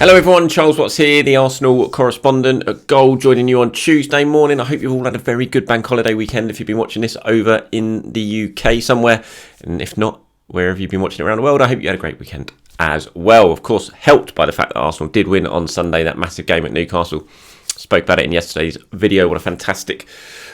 Hello everyone, Charles Watts here, the Arsenal correspondent at Goal, joining you on Tuesday morning. I hope you've all had a very good bank holiday weekend if you've been watching this over in the UK somewhere. And if not, wherever you've been watching it around the world, I hope you had a great weekend as well. Of course, helped by the fact that Arsenal did win on Sunday, that massive game at Newcastle. Spoke about it in yesterday's video. What a fantastic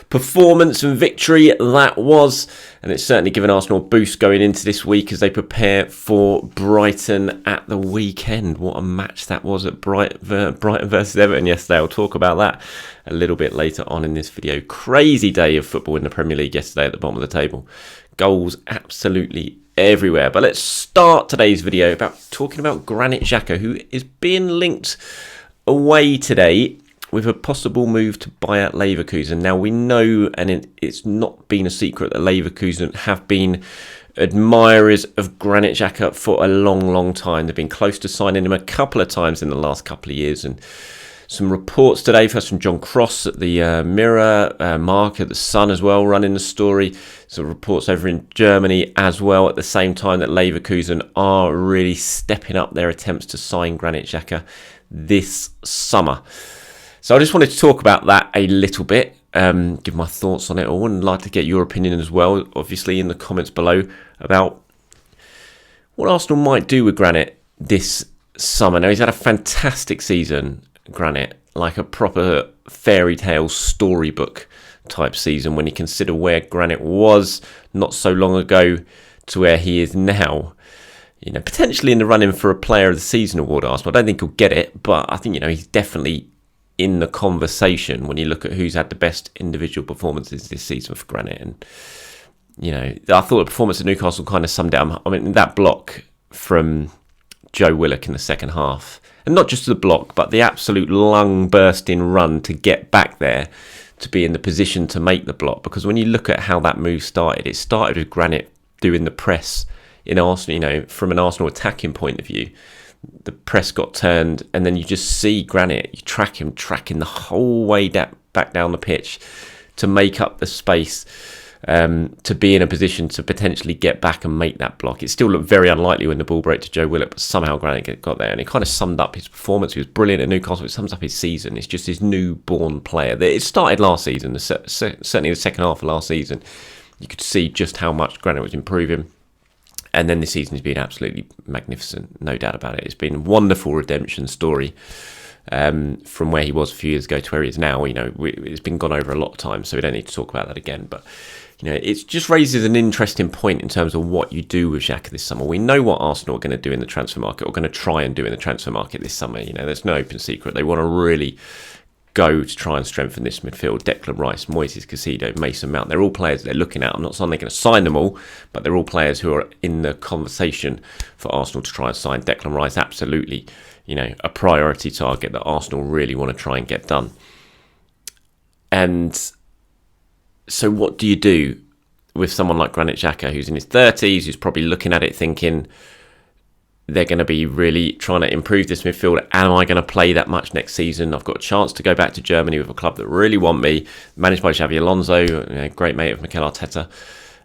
performance and victory that was. And it's certainly given Arsenal a boost going into this week as they prepare for Brighton at the weekend. What a match that was at Brighton versus Everton yesterday. I'll talk about that a little bit later on in this video. Crazy day of football in the Premier League yesterday at the bottom of the table. Goals absolutely everywhere. But let's start today's video about talking about Granit Xhaka, who is being linked away today with a possible move to Bayer Leverkusen. Now we know, and it's not been a secret, that Leverkusen have been admirers of Granit Xhaka for a long time. They've been close to signing him a couple of times in the last couple of years. And some reports today, first from John Cross at the Mirror, Mark at the Sun as well, running the story. Some reports over in Germany as well at the same time that Leverkusen are really stepping up their attempts to sign Granit Xhaka this summer. So I just wanted to talk about that a little bit, give my thoughts on it all, and like to get your opinion as well, obviously, in the comments below about what Arsenal might do with Granit this summer. Now, he's had a fantastic season, Granit, like a proper fairy tale storybook type season when you consider where Granit was not so long ago to where he is now. You know, potentially in the running for a Player of the Season award, Arsenal. I don't think he'll get it, but I think, he's definitely in the conversation when you look at who's had the best individual performances this season for Granit. And, I thought the performance at Newcastle kind of summed it up. I mean, that block from Joe Willock in the second half, and not just the block, but the absolute lung-bursting run to get back there to be in the position to make the block. Because when you look at how that move started, it started with Granit doing the press in Arsenal, from an Arsenal attacking point of view. The press got turned, and then you just see Granit, you track him tracking the whole way back down the pitch to make up the space, to be in a position to potentially get back and make that block. It still looked very unlikely when the ball broke to Joe Willock, but somehow Granit got there, and it kind of summed up his performance. He was brilliant at Newcastle. It sums up his season. It's just his newborn player. It started last season, certainly the second half of last season. You could see just how much Granit was improving. And then this season has been absolutely magnificent, no doubt about it. It's been a wonderful redemption story from where he was a few years ago to where he is now. It's been gone over a lot of times, so we don't need to talk about that again. But, it just raises an interesting point in terms of what you do with Xhaka this summer. We know what Arsenal are going to do in the transfer market, or going to try and do in the transfer market this summer. There's no open secret. They want to really go to try and strengthen this midfield. Declan Rice, Moises Caicedo, Mason Mount, they're all players they're looking at. I'm not saying they're going to sign them all, but they're all players who are in the conversation for Arsenal to try and sign. Declan Rice, absolutely, a priority target that Arsenal really want to try and get done. And so what do you do with someone like Granit Xhaka, who's in his 30s, who's probably looking at it thinking, they're going to be really trying to improve this midfield. Am I going to play that much next season? I've got a chance to go back to Germany with a club that really want me, managed by Xabi Alonso, great mate of Mikel Arteta.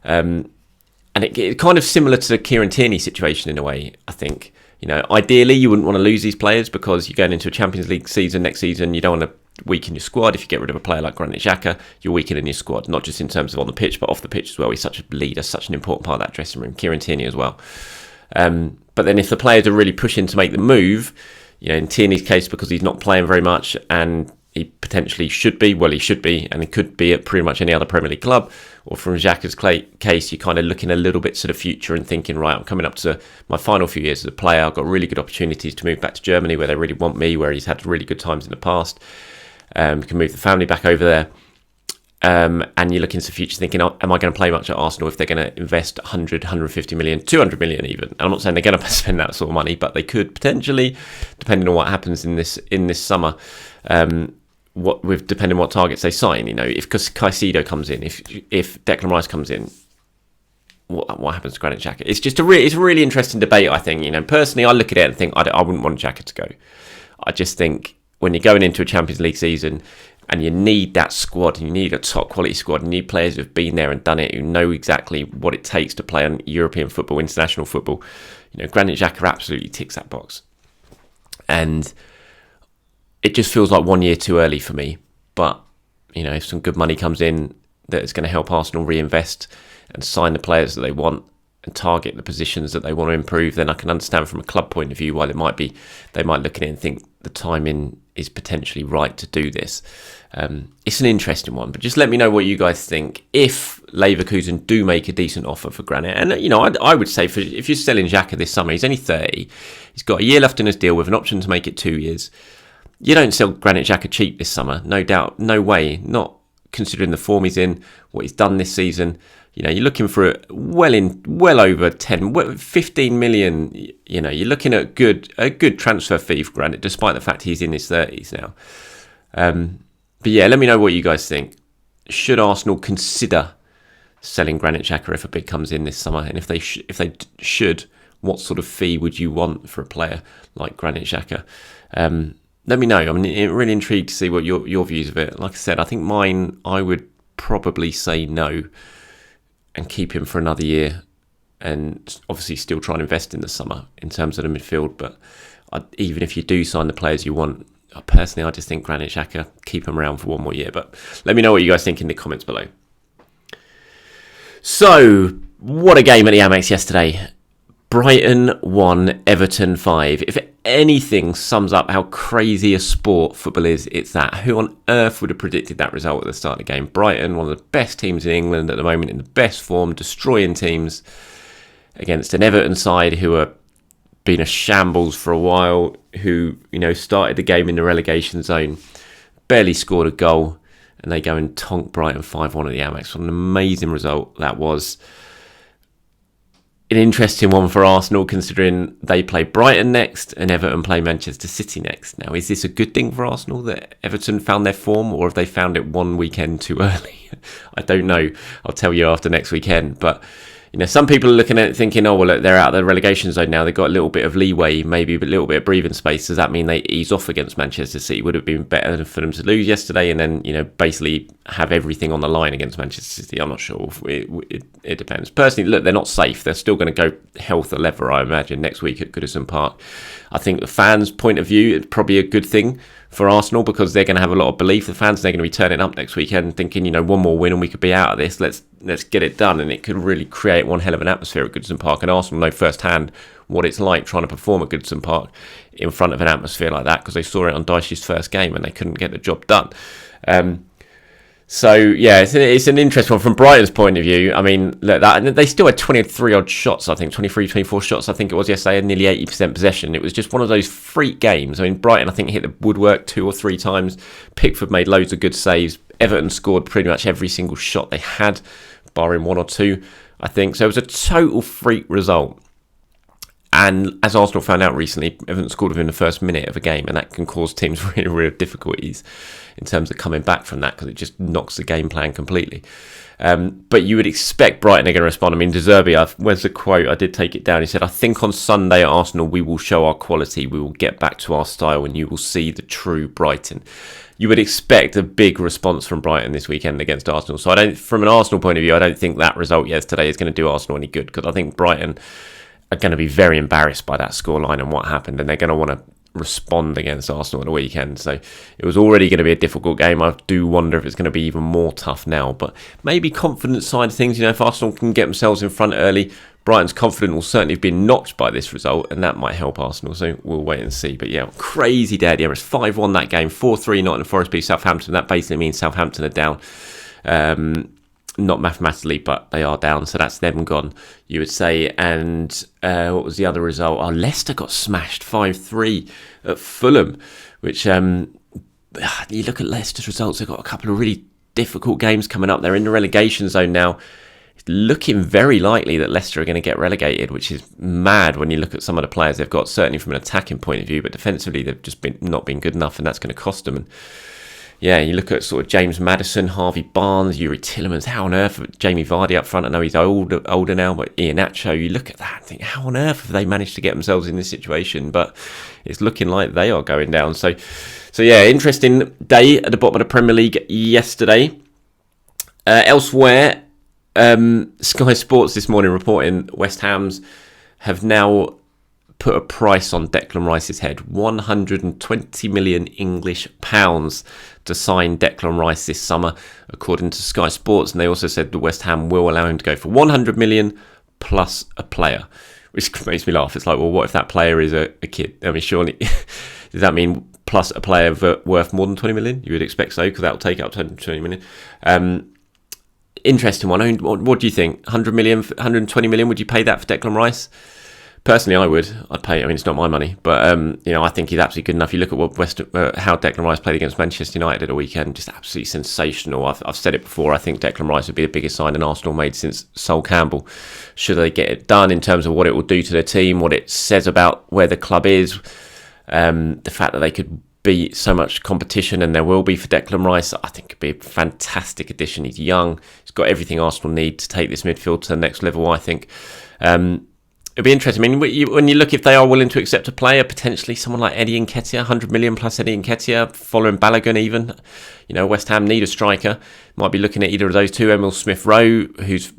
And it kind of similar to the Kieran Tierney situation in a way, I think. Ideally, you wouldn't want to lose these players because you're going into a Champions League season next season. You don't want to weaken your squad. If you get rid of a player like Granit Xhaka, you're weakening your squad, not just in terms of on the pitch, but off the pitch as well. He's such a leader, such an important part of that dressing room. Kieran Tierney as well. But then if the players are really pushing to make the move, in Tierney's case, because he's not playing very much and he potentially should be, he should be, and he could be at pretty much any other Premier League club, or from Xhaka's case, you're kind of looking a little bit to the future and thinking, right, I'm coming up to my final few years as a player. I've got really good opportunities to move back to Germany where they really want me, where he's had really good times in the past. Can move the family back over there. And you look into the future thinking, am I going to play much at Arsenal if they're going to invest 100, 150 million, 200 million even? And I'm not saying they're going to spend that sort of money, but they could potentially, depending on what happens in this summer, depending on what targets they sign. If Caicedo comes in, if Declan Rice comes in, what happens to Granit Xhaka? It's just it's a really interesting debate, I think. Personally, I look at it and think I wouldn't want Xhaka to go. I just think when you're going into a Champions League season, and you need that squad, and you need a top quality squad, and you need players who've been there and done it, who know exactly what it takes to play on European football, international football. Granit Xhaka absolutely ticks that box. And it just feels like 1 year too early for me. But, if some good money comes in that is going to help Arsenal reinvest and sign the players that they want and target the positions that they want to improve, then I can understand from a club point of view why they might look at it and think the timing is potentially right to do this. It's an interesting one, but just let me know what you guys think. If Leverkusen do make a decent offer for Granit, and I would say if you're selling Xhaka this summer, he's only 30, he's got a year left in his deal with an option to make it 2 years. You don't sell Granit Xhaka cheap this summer, no doubt, no way. Not considering the form he's in, what he's done this season. You're looking for well over 15 million. You're looking at a good transfer fee for Granit, despite the fact he's in his 30s now. But yeah, let me know what you guys think. Should Arsenal consider selling Granit Xhaka if a bid comes in this summer? And if they should, what sort of fee would you want for a player like Granit Xhaka? Let me know. I'm really intrigued to see what your views of it. Like I said, I think I would probably say no and keep him for another year, and obviously still try and invest in the summer in terms of the midfield. But even if you do sign the players you want, personally, I just think Granit Xhaka, keep him around for 1 more year. But let me know what you guys think in the comments below. So, what a game at the Amex yesterday. Brighton 1, Everton 5. If anything sums up how crazy a sport football is, it's that. Who on earth would have predicted that result at the start of the game? Brighton, one of the best teams in England at the moment, in the best form, destroying teams, against an Everton side who are been a shambles for a while, who started the game in the relegation zone, barely scored a goal, and they go and tonk Brighton 5-1 at the Amex. What an amazing result that was. An interesting one for Arsenal, considering they play Brighton next and Everton play Manchester City next. Now, is this a good thing for Arsenal that Everton found their form, or have they found it one weekend too early? I don't know. I'll tell you after next weekend. But some people are looking at it thinking, oh, well, look, they're out of the relegation zone now. They've got a little bit of leeway, maybe a little bit of breathing space. Does that mean they ease off against Manchester City? Would it have been better for them to lose yesterday and then, basically have everything on the line against Manchester City? I'm not sure. It depends. Personally, look, they're not safe. They're still going to go health or lever, I imagine, next week at Goodison Park. I think the fans' point of view, it's probably a good thing for Arsenal, because they're going to have a lot of belief. The fans, they're going to be turning up next weekend thinking, one more win and we could be out of this. Let's get it done. And it could really create one hell of an atmosphere at Goodison Park. And Arsenal know firsthand what it's like trying to perform at Goodison Park in front of an atmosphere like that, because they saw it on Dyche's first game and they couldn't get the job done. So, yeah, it's an interesting one from Brighton's point of view. I mean, look, they still had 23-odd shots, I think, 23, 24 shots, I think it was yesterday, and nearly 80% possession. It was just one of those freak games. I mean, Brighton, I think, hit the woodwork 2 or 3 times. Pickford made loads of good saves. Everton scored pretty much every single shot they had, barring 1 or 2, I think. So it was a total freak result. And as Arsenal found out recently, Everton scored within the first minute of a game, and that can cause teams really, real difficulties in terms of coming back from that, because it just knocks the game plan completely. But you would expect Brighton are going to respond. I mean, De Zerbi, where's the quote? I did take it down. He said, "I think on Sunday at Arsenal, we will show our quality. We will get back to our style, and you will see the true Brighton." You would expect a big response from Brighton this weekend against Arsenal. So from an Arsenal point of view, I don't think that result yesterday is going to do Arsenal any good, because I think Brighton are going to be very embarrassed by that scoreline and what happened, and they're going to want to respond against Arsenal at the weekend. So it was already going to be a difficult game. I do wonder if it's going to be even more tough now, but maybe confidence side of things, if Arsenal can get themselves in front early, Brighton's confidence will certainly have been knocked by this result, and that might help Arsenal, so we'll wait and see. But yeah, crazy day at the Emirates. 5-1 that game, 4-3 Nottingham Forest beat Southampton. That basically means Southampton are down. Not mathematically, but they are down, so that's them gone, you would say. And what was the other result? Leicester got smashed 5-3 at Fulham, which you look at Leicester's results, they've got a couple of really difficult games coming up. They're in the relegation zone now. It's looking very likely that Leicester are going to get relegated, which is mad when you look at some of the players they've got, certainly from an attacking point of view, but defensively they've just not been good enough, and that's going to cost them. And yeah, you look at sort of James Maddison, Harvey Barnes, Yuri Tillemans. How on earth, Jamie Vardy up front? I know he's older now, but Iheanacho, you look at that and think, how on earth have they managed to get themselves in this situation? But it's looking like they are going down. So yeah, interesting day at the bottom of the Premier League yesterday. Elsewhere, Sky Sports this morning reporting West Ham's have now put a price on Declan Rice's head, 120 million English pounds to sign Declan Rice this summer, according to Sky Sports. And they also said that West Ham will allow him to go for 100 million plus a player, which makes me laugh. It's like, well, what if that player is a kid? I mean, surely, does that mean plus a player worth more than 20 million? You would expect so, because that will take up to 20 million. Interesting one. I mean, what do you think? 100 million, 120 million, would you pay that for Declan Rice? Personally, I would. I'd pay. I mean, it's not my money, but I think he's absolutely good enough. You look at what how Declan Rice played against Manchester United at the weekend, just absolutely sensational. I've said it before. I think Declan Rice would be the biggest signing Arsenal made since Sol Campbell. Should they get it done in terms of what it will do to their team, what it says about where the club is, the fact that they could be so much competition, and there will be for Declan Rice, I think it'd be a fantastic addition. He's young. He's got everything Arsenal need to take this midfield to the next level, I think. It'll be interesting. I mean, when you look, if they are willing to accept a player, potentially someone like Eddie Nketiah, 100 million plus Eddie Nketiah, following Balogun even. West Ham need a striker. Might be looking at either of those two. Emil Smith-Rowe, his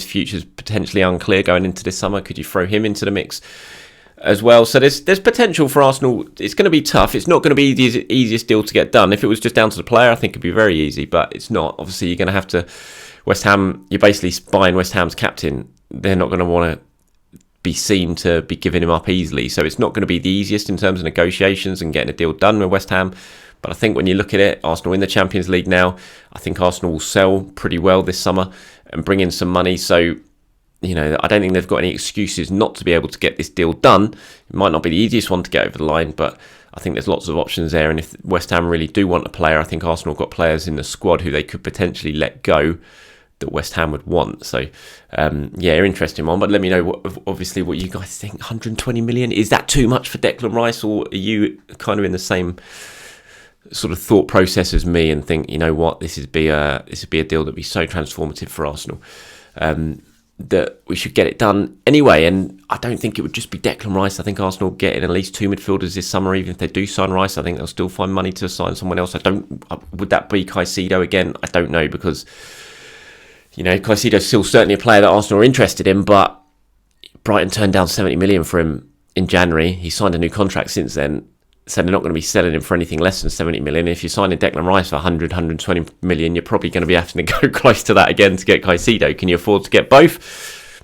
future's potentially unclear going into this summer. Could you throw him into the mix as well? So there's potential for Arsenal. It's going to be tough. It's not going to be the easiest deal to get done. If it was just down to the player, I think it'd be very easy, but it's not. Obviously, you're going to have to... West Ham, you're basically buying West Ham's captain. They're not going to want to be seen to be giving him up easily. So it's not going to be the easiest in terms of negotiations and getting a deal done with West Ham. But I think when you look at it, Arsenal in the Champions League now, I think Arsenal will sell pretty well this summer and bring in some money. So, I don't think they've got any excuses not to be able to get this deal done. It might not be the easiest one to get over the line, but I think there's lots of options there. And if West Ham really do want a player, I think Arsenal have got players in the squad who they could potentially let go that West Ham would want. So, interesting one. But let me know, obviously, what you guys think. 120 million, is that too much for Declan Rice, or are you kind of in the same sort of thought process as me and think, this would be a deal that'd be so transformative for Arsenal, that we should get it done anyway? And I don't think it would just be Declan Rice. I think Arsenal get in at least two midfielders this summer. Even if they do sign Rice, I think they'll still find money to sign someone else. Would that be Caicedo again? I don't know, because Caicedo's still certainly a player that Arsenal are interested in, but Brighton turned down 70 million for him in January. He signed a new contract since then, so they're not going to be selling him for anything less than 70 million. If you're signing Declan Rice for 100, 120 million, you're probably going to be having to go close to that again to get Caicedo. Can you afford to get both?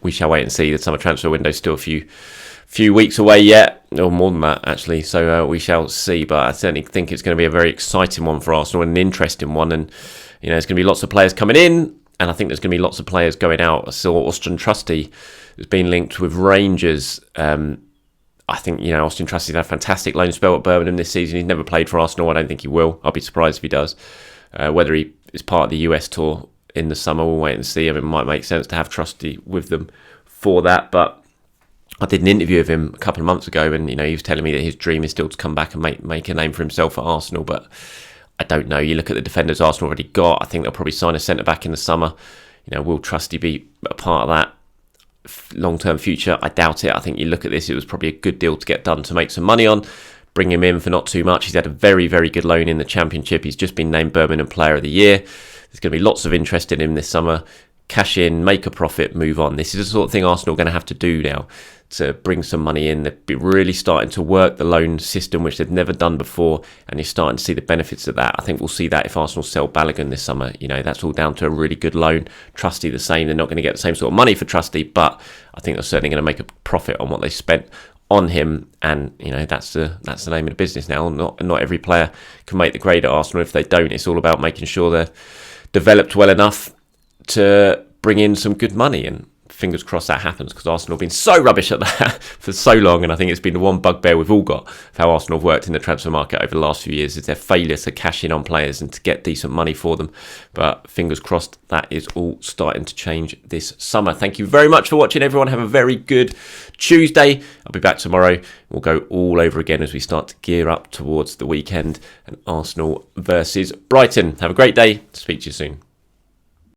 We shall wait and see. The summer transfer window is still a few weeks away yet, or more than that actually, so we shall see. But I certainly think it's going to be a very exciting one for Arsenal and an interesting one, and there's going to be lots of players coming in, and I think there's going to be lots of players going out. I saw Auston Trusty has been linked with Rangers. I think, Auston Trusty's had a fantastic loan spell at Birmingham this season. He's never played for Arsenal. I don't think he will. I'll be surprised if he does. Whether he is part of the US tour in the summer, we'll wait and see. I mean, it might make sense to have Trusty with them for that. But I did an interview with him a couple of months ago, and, he was telling me that his dream is still to come back and make a name for himself at Arsenal. But I don't know. You look at the defenders Arsenal already got. I think they'll probably sign a centre-back in the summer. Will Trusty be a part of that long-term future? I doubt it. I think you look at this, it was probably a good deal to get done to make some money on. Bring him in for not too much. He's had a very, very good loan in the Championship. He's just been named Birmingham Player of the Year. There's going to be lots of interest in him this summer. Cash in, make a profit, move on. This is the sort of thing Arsenal are going to have to do now to bring some money in. They're really starting to work the loan system, which they've never done before, and you're starting to see the benefits of that. I think we'll see that if Arsenal sell Balogun this summer. That's all down to a really good loan. Trusty the same. They're not going to get the same sort of money for Trusty, but I think they're certainly going to make a profit on what they spent on him, and that's the name of the business now. Not every player can make the grade at Arsenal. If they don't, it's all about making sure they're developed well enough to bring in some good money, and fingers crossed that happens, because Arsenal have been so rubbish at that for so long, and I think it's been the one bugbear we've all got of how Arsenal have worked in the transfer market over the last few years, is their failure to cash in on players and to get decent money for them. But fingers crossed that is all starting to change this summer. Thank you very much for watching, everyone. Have a very good Tuesday. I'll be back tomorrow. We'll go all over again as we start to gear up towards the weekend and Arsenal versus Brighton. Have a great day. Speak to you soon.